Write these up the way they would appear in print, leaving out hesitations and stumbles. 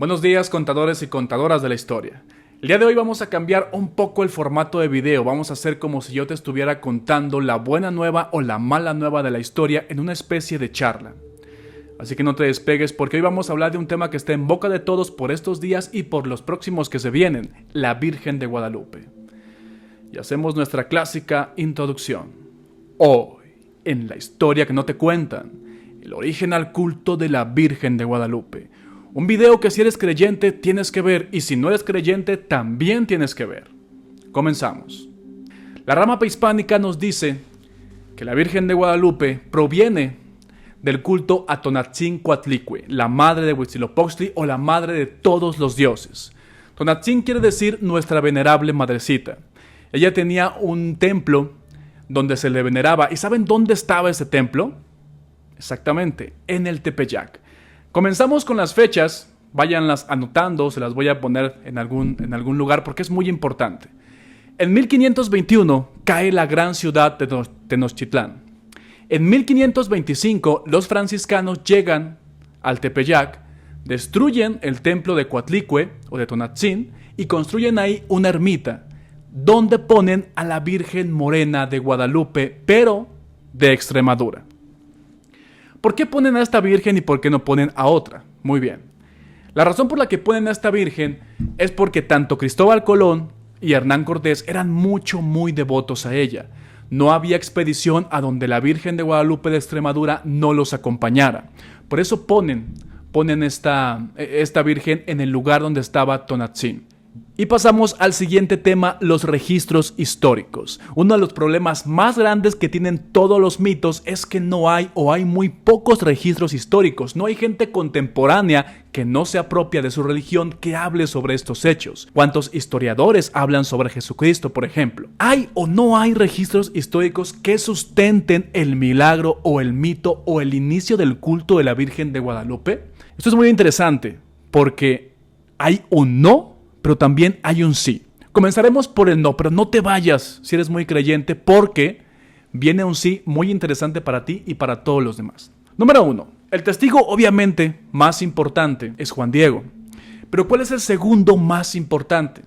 Buenos días, contadores y contadoras de la historia. El día de hoy vamos a cambiar un poco el formato de video. Vamos a hacer como si yo te estuviera contando la buena nueva o la mala nueva de la historia en una especie de charla. Así que no te despegues porque hoy vamos a hablar de un tema que está en boca de todos por estos días y por los próximos que se vienen, la Virgen de Guadalupe. Y hacemos nuestra clásica introducción. Hoy, en la historia que no te cuentan, el origen al culto de la Virgen de Guadalupe. Un video que si eres creyente tienes que ver y si no eres creyente también tienes que ver. Comenzamos. La rama prehispánica nos dice que la Virgen de Guadalupe proviene del culto a Tonantzin-Coatlicue, la madre de Huitzilopochtli o la madre de todos los dioses. Tonantzin quiere decir nuestra venerable madrecita. Ella tenía un templo donde se le veneraba. ¿Y saben dónde estaba ese templo? Exactamente, en el Tepeyac. Comenzamos con las fechas, váyanlas anotando, se las voy a poner en algún lugar porque es muy importante. En 1521 cae la gran ciudad de Tenochtitlán. En 1525 los franciscanos llegan al Tepeyac, destruyen el templo de Coatlicue o de Tonantzin y construyen ahí una ermita donde ponen a la Virgen Morena de Guadalupe, pero de Extremadura. ¿Por qué ponen a esta virgen y por qué no ponen a otra? Muy bien. La razón por la que ponen a esta virgen es porque tanto Cristóbal Colón y Hernán Cortés eran muy devotos a ella. No había expedición a donde la Virgen de Guadalupe de Extremadura no los acompañara. Por eso ponen esta virgen en el lugar donde estaba Tonantzin. Y pasamos al siguiente tema, los registros históricos. Uno de los problemas más grandes que tienen todos los mitos es que no hay o hay muy pocos registros históricos. No hay gente contemporánea que no se apropia de su religión que hable sobre estos hechos. ¿Cuántos historiadores hablan sobre Jesucristo, por ejemplo? ¿Hay o no hay registros históricos que sustenten el milagro o el mito o el inicio del culto de la Virgen de Guadalupe? Esto es muy interesante porque hay un no, pero también hay un sí. Comenzaremos por el no, pero no te vayas si eres muy creyente porque viene un sí muy interesante para ti y para todos los demás. Número 1. El testigo obviamente más importante es Juan Diego. Pero ¿cuál es el segundo más importante?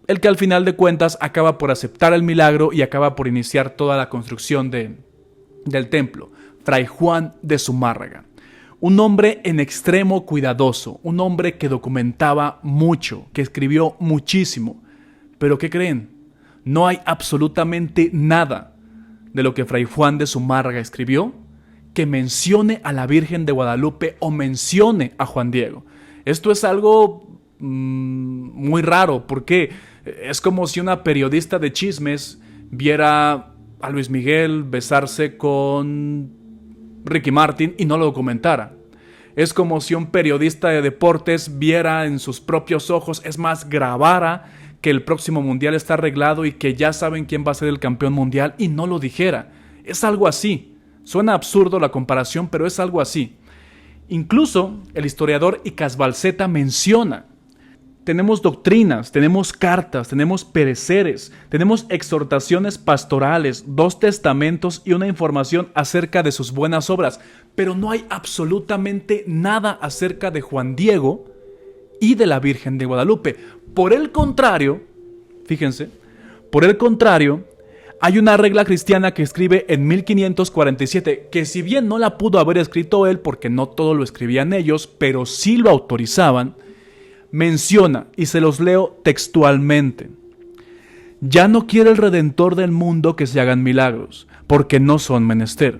El que al final de cuentas acaba por aceptar el milagro y acaba por iniciar toda la construcción del templo. Fray Juan de Zumárraga. Un hombre en extremo cuidadoso, un hombre que documentaba mucho, que escribió muchísimo. Pero ¿qué creen? No hay absolutamente nada de lo que Fray Juan de Zumárraga escribió que mencione a la Virgen de Guadalupe o mencione a Juan Diego. Esto es algo muy raro porque es como si una periodista de chismes viera a Luis Miguel besarse con Ricky Martin y no lo documentara. Es como si un periodista de deportes viera en sus propios ojos, es más, grabara que el próximo mundial está arreglado y que ya saben quién va a ser el campeón mundial y no lo dijera. Es algo así. Suena absurdo la comparación, pero es algo así. Incluso el historiador Icazbalceta menciona: tenemos doctrinas, tenemos cartas, tenemos pereceres, tenemos exhortaciones pastorales, 2 testamentos y una información acerca de sus buenas obras, pero no hay absolutamente nada acerca de Juan Diego y de la Virgen de Guadalupe. Por el contrario, fíjense, hay una regla cristiana que escribe en 1547, que si bien no la pudo haber escrito él, porque no todo lo escribían ellos, pero sí lo autorizaban, menciona, y se los leo textualmente: ya no quiere el Redentor del mundo que se hagan milagros, porque no son menester,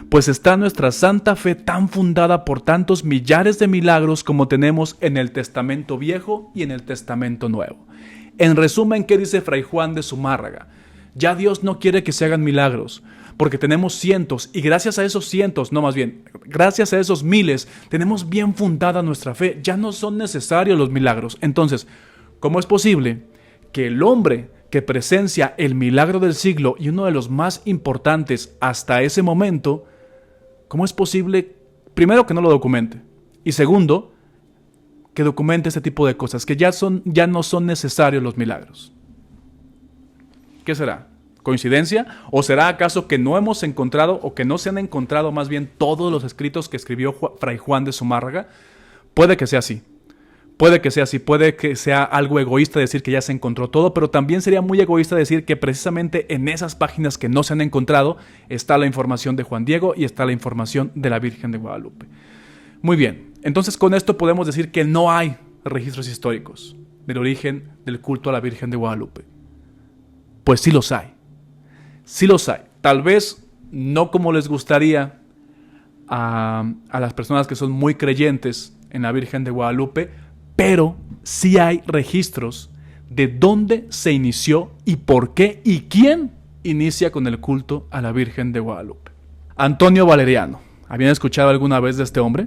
pues está nuestra santa fe tan fundada por tantos millares de milagros como tenemos en el Testamento Viejo y en el Testamento Nuevo. En resumen, ¿qué dice Fray Juan de Zumárraga? Ya Dios no quiere que se hagan milagros, porque tenemos cientos, y gracias a esos cientos, no más bien, gracias a esos miles, tenemos bien fundada nuestra fe. Ya no son necesarios los milagros. Entonces, ¿cómo es posible que el hombre que presencia el milagro del siglo y uno de los más importantes hasta ese momento, cómo es posible, primero, que no lo documente, y segundo, que documente este tipo de cosas, que ya no son necesarios los milagros? ¿Qué será? ¿Coincidencia? ¿O será acaso que no hemos encontrado, o que no se han encontrado más bien todos los escritos que escribió Fray Juan de Zumárraga? Puede que sea así. Puede que sea así, puede que sea algo egoísta decir que ya se encontró todo, pero también sería muy egoísta decir que precisamente en esas páginas que no se han encontrado está la información de Juan Diego y está la información de la Virgen de Guadalupe. Muy bien, entonces con esto podemos decir que no hay registros históricos del origen del culto a la Virgen de Guadalupe. Pues sí los hay, sí los hay. Tal vez no como les gustaría a las personas que son muy creyentes en la Virgen de Guadalupe, pero sí hay registros de dónde se inició y por qué y quién inicia con el culto a la Virgen de Guadalupe. Antonio Valeriano. ¿Habían escuchado alguna vez de este hombre?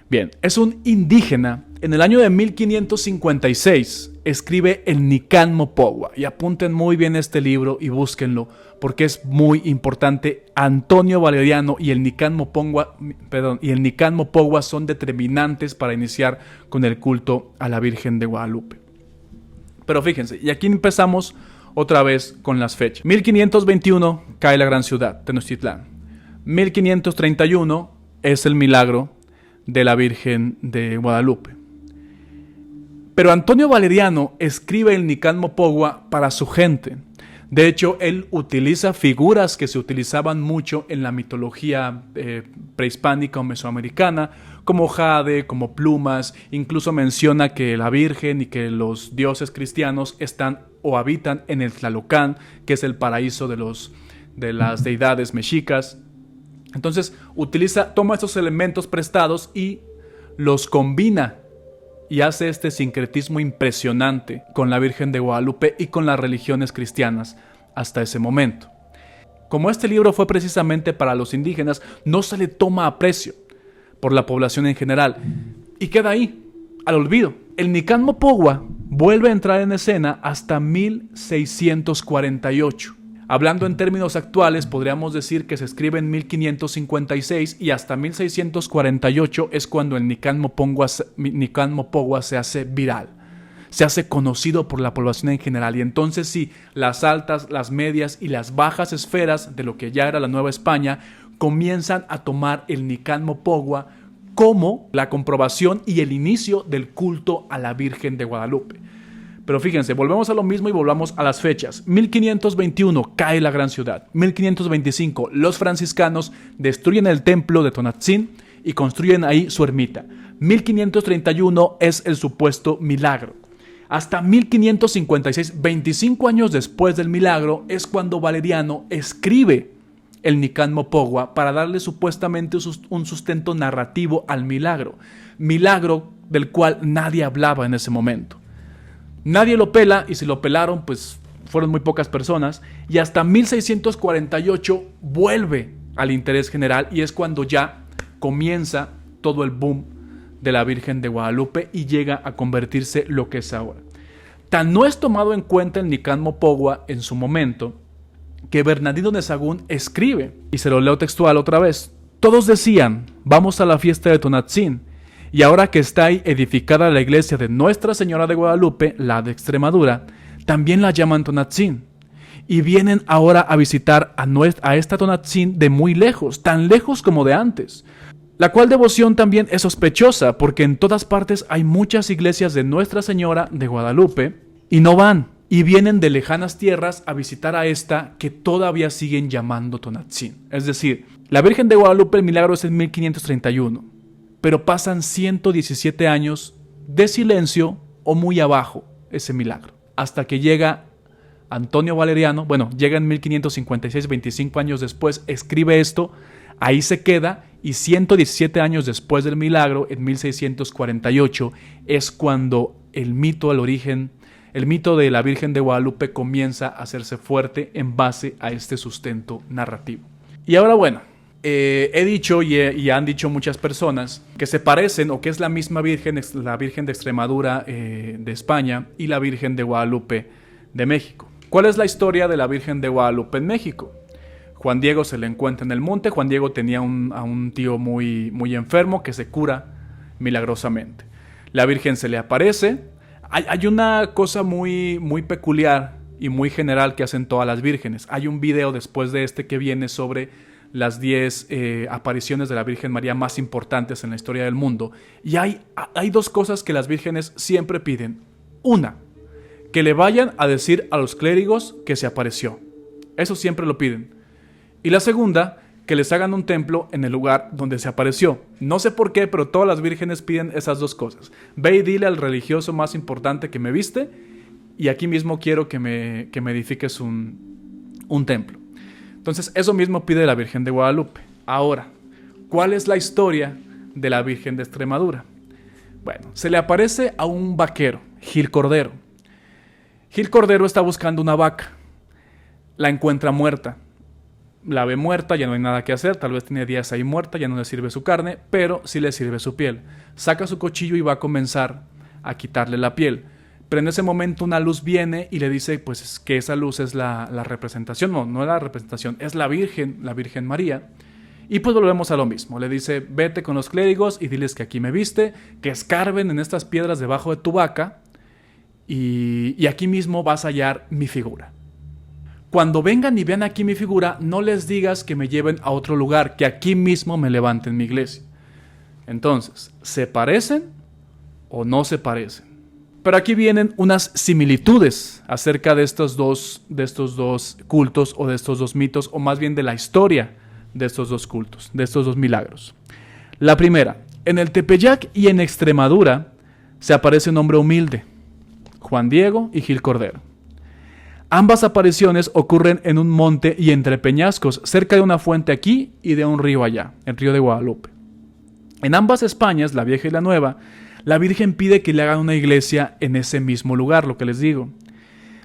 Bien, es un indígena. En el año de 1556 escribe el Nican Mopogua. Y apunten muy bien este libro y búsquenlo porque es muy importante. Antonio Valeriano y el Nican Mopogua son determinantes para iniciar con el culto a la Virgen de Guadalupe. Pero fíjense, y aquí empezamos otra vez con las fechas. 1521 cae la gran ciudad, Tenochtitlán. 1531 es el milagro de la Virgen de Guadalupe. Pero Antonio Valeriano escribe el Nican Mopogua para su gente. De hecho, él utiliza figuras que se utilizaban mucho en la mitología prehispánica o mesoamericana, como jade, como plumas. Incluso menciona que la Virgen y que los dioses cristianos están o habitan en el Tlalocán, que es el paraíso de las deidades mexicas. Entonces, toma estos elementos prestados y los combina y hace este sincretismo impresionante con la Virgen de Guadalupe y con las religiones cristianas hasta ese momento. Como este libro fue precisamente para los indígenas, no se le toma aprecio por la población en general y queda ahí, al olvido. El Nican Mopogua vuelve a entrar en escena hasta 1648. Hablando en términos actuales, podríamos decir que se escribe en 1556 y hasta 1648 es cuando el Nican Mopogua se hace viral, se hace conocido por la población en general. Y entonces sí, las altas, las medias y las bajas esferas de lo que ya era la Nueva España comienzan a tomar el Nican Mopogua como la comprobación y el inicio del culto a la Virgen de Guadalupe. Pero fíjense, volvemos a lo mismo y volvamos a las fechas. 1521 cae la gran ciudad. 1525 los franciscanos destruyen el templo de Tonatzin y construyen ahí su ermita. 1531 es el supuesto milagro. Hasta 1556, 25 años después del milagro, es cuando Valeriano escribe el Nican Mopogua para darle supuestamente un sustento narrativo al milagro. Milagro del cual nadie hablaba en ese momento. Nadie lo pela, y si lo pelaron, pues fueron muy pocas personas, y hasta 1648 vuelve al interés general y es cuando ya comienza todo el boom de la Virgen de Guadalupe y llega a convertirse lo que es ahora. Tan no es tomado en cuenta el Nican Mopogua en su momento que Bernardino de Sahagún escribe, y se lo leo textual otra vez: todos decían, vamos a la fiesta de Tonatzin, y ahora que está ahí edificada la iglesia de Nuestra Señora de Guadalupe, la de Extremadura, también la llaman Tonatzin. Y vienen ahora a visitar a esta Tonatzin de muy lejos, tan lejos como de antes. La cual devoción también es sospechosa, porque en todas partes hay muchas iglesias de Nuestra Señora de Guadalupe y no van. Y vienen de lejanas tierras a visitar a esta que todavía siguen llamando Tonatzin. Es decir, la Virgen de Guadalupe, el milagro es en 1531. Pero pasan 117 años de silencio o muy abajo ese milagro. Hasta que llega Antonio Valeriano, llega en 1556, 25 años después, escribe esto, ahí se queda, y 117 años después del milagro, en 1648, es cuando el mito de la Virgen de Guadalupe comienza a hacerse fuerte en base a este sustento narrativo. Y ahora he dicho y han dicho muchas personas que se parecen o que es la misma Virgen, la Virgen de Extremadura de España y la Virgen de Guadalupe de México. ¿Cuál es la historia de la Virgen de Guadalupe en México? Juan Diego se le encuentra en el monte. Juan Diego tenía a un tío muy, muy enfermo que se cura milagrosamente. La Virgen se le aparece. Hay una cosa muy, muy peculiar y muy general que hacen todas las vírgenes. Hay un video después de este que viene sobre las 10 apariciones de la Virgen María más importantes en la historia del mundo. Y hay dos cosas que las vírgenes siempre piden. Una, que le vayan a decir a los clérigos que se apareció. Eso siempre lo piden. Y la segunda, que les hagan un templo en el lugar donde se apareció. No sé por qué, pero todas las vírgenes piden esas dos cosas. Ve y dile al religioso más importante que me viste, y aquí mismo quiero que me edifiques un templo. Entonces, eso mismo pide la Virgen de Guadalupe. Ahora, ¿cuál es la historia de la Virgen de Extremadura? Bueno, se le aparece a un vaquero, Gil Cordero. Gil Cordero está buscando una vaca. La encuentra muerta. La ve muerta, ya no hay nada que hacer. Tal vez tiene días ahí muerta, ya no le sirve su carne, pero sí le sirve su piel. Saca su cuchillo y va a comenzar a quitarle la piel. Pero en ese momento una luz viene y le dice pues que esa luz es la representación. No es la representación, es la Virgen María. Y pues volvemos a lo mismo. Le dice, vete con los clérigos y diles que aquí me viste, que escarben en estas piedras debajo de tu vaca y aquí mismo vas a hallar mi figura. Cuando vengan y vean aquí mi figura, no les digas que me lleven a otro lugar, que aquí mismo me levanten mi iglesia. Entonces, ¿se parecen o no se parecen? Pero aquí vienen unas similitudes acerca de estos dos cultos o de estos dos mitos, o más bien de la historia de estos dos cultos, de estos dos milagros. La primera, en el Tepeyac y en Extremadura se aparece un hombre humilde, Juan Diego y Gil Cordero. Ambas apariciones ocurren en un monte y entre peñascos, cerca de una fuente aquí y de un río allá, el río de Guadalupe. En ambas Españas, la vieja y la nueva, la Virgen pide que le hagan una iglesia en ese mismo lugar, lo que les digo.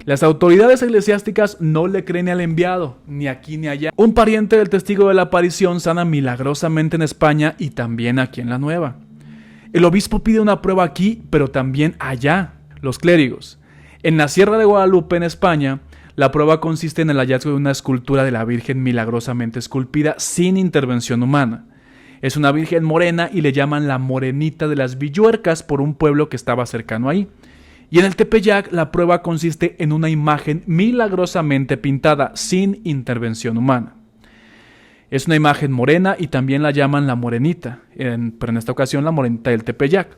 Las autoridades eclesiásticas no le creen al enviado, ni aquí ni allá. Un pariente del testigo de la aparición sana milagrosamente en España y también aquí en la nueva. El obispo pide una prueba aquí, pero también allá, los clérigos. En la Sierra de Guadalupe, en España, la prueba consiste en el hallazgo de una escultura de la Virgen milagrosamente esculpida sin intervención humana. Es una virgen morena y le llaman la Morenita de las Villuercas por un pueblo que estaba cercano ahí. Y en el Tepeyac la prueba consiste en una imagen milagrosamente pintada sin intervención humana. Es una imagen morena y también la llaman la Morenita, pero en esta ocasión la Morenita del Tepeyac.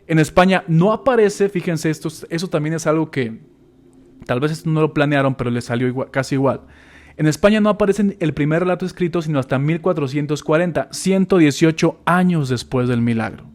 En España no aparece, fíjense, eso también es algo que tal vez esto no lo planearon, pero les salió casi igual. En España no aparece el primer relato escrito sino hasta 1440, 118 años después del milagro.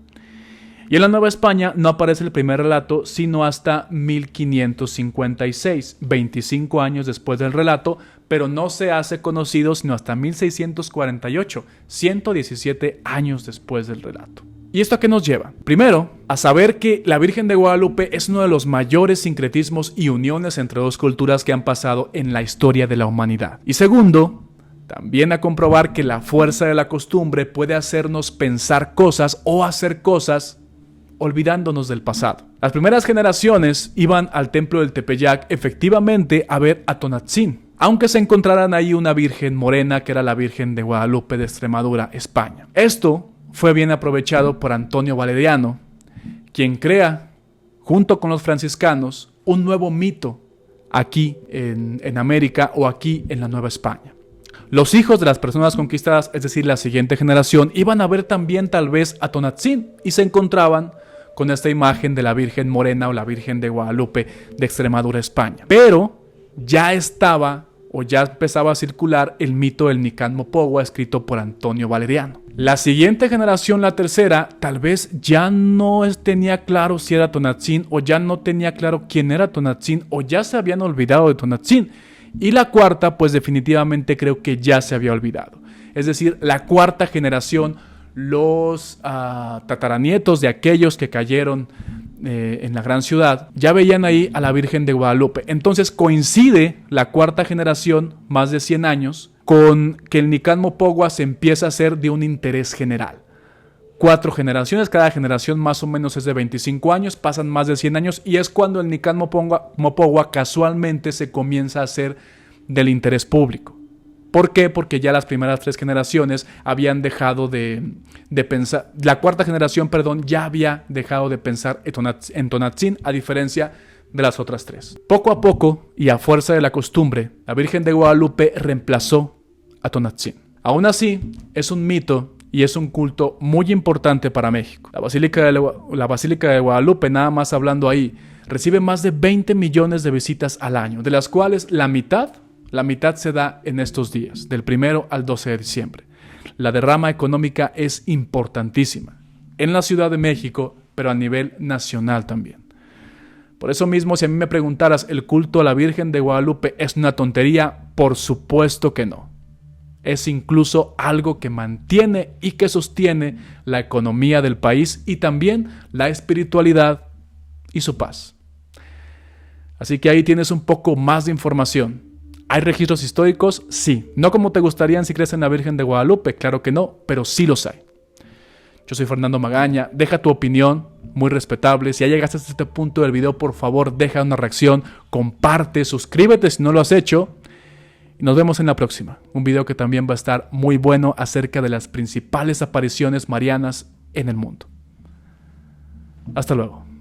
Y en la Nueva España no aparece el primer relato sino hasta 1556, 25 años después del relato, pero no se hace conocido sino hasta 1648, 117 años después del relato. ¿Y esto a qué nos lleva? Primero, a saber que la Virgen de Guadalupe es uno de los mayores sincretismos y uniones entre dos culturas que han pasado en la historia de la humanidad. Y segundo, también a comprobar que la fuerza de la costumbre puede hacernos pensar cosas o hacer cosas olvidándonos del pasado. Las primeras generaciones iban al templo del Tepeyac efectivamente a ver a Tonantzin, aunque se encontraran ahí una virgen morena que era la Virgen de Guadalupe de Extremadura, España. Esto fue bien aprovechado por Antonio Valeriano, quien crea, junto con los franciscanos, un nuevo mito aquí en América o aquí en la Nueva España. Los hijos de las personas conquistadas, es decir, la siguiente generación, iban a ver también tal vez a Tonantzin y se encontraban con esta imagen de la Virgen Morena o la Virgen de Guadalupe de Extremadura, España. Pero ya estaba o ya empezaba a circular el mito del Nicán Mopogua escrito por Antonio Valeriano. La siguiente generación, la tercera, tal vez ya no tenía claro si era Tonantzin o ya no tenía claro quién era Tonantzin o ya se habían olvidado de Tonantzin. Y la cuarta, pues definitivamente creo que ya se había olvidado. Es decir, la cuarta generación, los tataranietos de aquellos que cayeron en la gran ciudad, ya veían ahí a la Virgen de Guadalupe. Entonces coincide la cuarta generación, más de 100 años, con que el Nicán Mopogua se empieza a hacer de un interés general. 4 generaciones, cada generación más o menos es de 25 años, pasan más de 100 años y es cuando el Nicán Mopogua casualmente se comienza a hacer del interés público. ¿Por qué? Porque ya las primeras 3 generaciones habían dejado de pensar, la cuarta generación, ya había dejado de pensar en Tonantzin, a diferencia de las otras 3. Poco a poco, y a fuerza de la costumbre, la Virgen de Guadalupe reemplazó a Tonantzin. Aún así, es un mito y es un culto muy importante para México. La Basílica de Guadalupe, nada más hablando ahí, recibe más de 20 millones de visitas al año, de las cuales la mitad se da en estos días, del 1 al 12 de diciembre. La derrama económica es importantísima en la Ciudad de México, pero a nivel nacional también. Por eso mismo, si a mí me preguntaras, ¿el culto a la Virgen de Guadalupe es una tontería? Por supuesto que no. Es incluso algo que mantiene y que sostiene la economía del país y también la espiritualidad y su paz. Así que ahí tienes un poco más de información. ¿Hay registros históricos? Sí. No como te gustarían si crees en la Virgen de Guadalupe, claro que no, pero sí los hay. Yo soy Fernando Magaña, deja tu opinión, muy respetable. Si ya llegaste hasta este punto del video, por favor, deja una reacción, comparte, suscríbete si no lo has hecho. Y nos vemos en la próxima. Un video que también va a estar muy bueno acerca de las principales apariciones marianas en el mundo. Hasta luego.